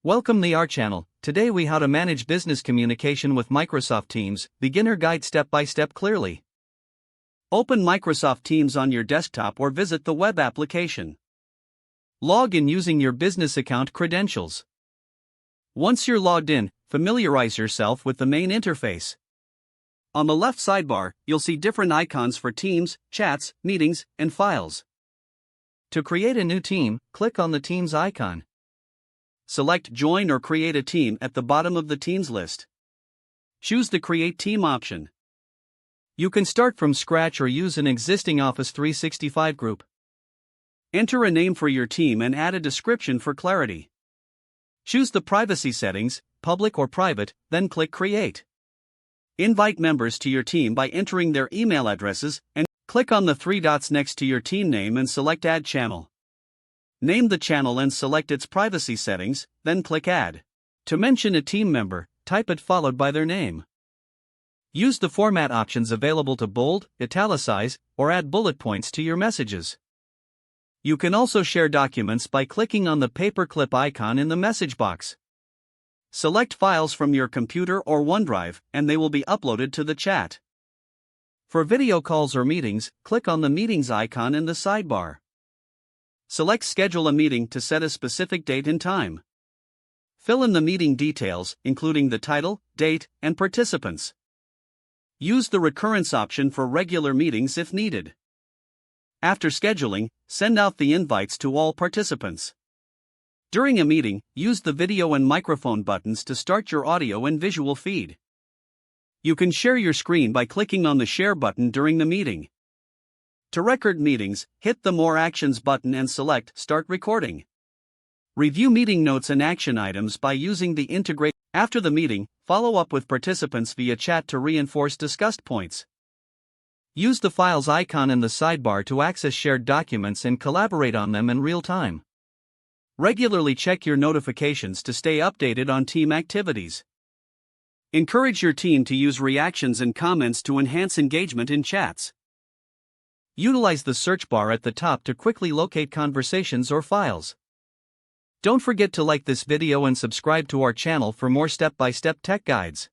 Welcome to our channel. Today we how to manage business communication with Microsoft Teams, beginner guide step by step clearly. Open Microsoft Teams on your desktop or visit the web application. Log in using your business account credentials. Once you're logged in, familiarize yourself with the main interface. On the left sidebar, you'll see different icons for Teams, chats, meetings, and files. To create a new team, click on the Teams icon. Select Join or Create a Team at the bottom of the Teams list. Choose the Create Team option. You can start from scratch or use an existing Office 365 group. Enter a name for your team and add a description for clarity. Choose the privacy settings, public or private, then click Create. Invite members to your team by entering their email addresses and click on the three dots next to your team name and select Add Channel. Name the channel and select its privacy settings, then click Add. To mention a team member, type it followed by their name. Use the format options available to bold, italicize, or add bullet points to your messages. You can also share documents by clicking on the paperclip icon in the message box. Select files from your computer or OneDrive, and they will be uploaded to the chat. For video calls or meetings, click on the Meetings icon in the sidebar. Select Schedule a meeting to set a specific date and time. Fill in the meeting details, including the title, date, and participants. Use the recurrence option for regular meetings if needed. After scheduling, send out the invites to all participants. During a meeting, use the video and microphone buttons to start your audio and visual feed. You can share your screen by clicking on the Share button during the meeting. To record meetings, hit the More Actions button and select Start Recording. Review meeting notes and action items by using the Integrate. After the meeting, follow up with participants via chat to reinforce discussed points. Use the Files icon in the sidebar to access shared documents and collaborate on them in real time. Regularly check your notifications to stay updated on team activities. Encourage your team to use reactions and comments to enhance engagement in chats. Utilize the search bar at the top to quickly locate conversations or files. Don't forget to like this video and subscribe to our channel for more step-by-step tech guides.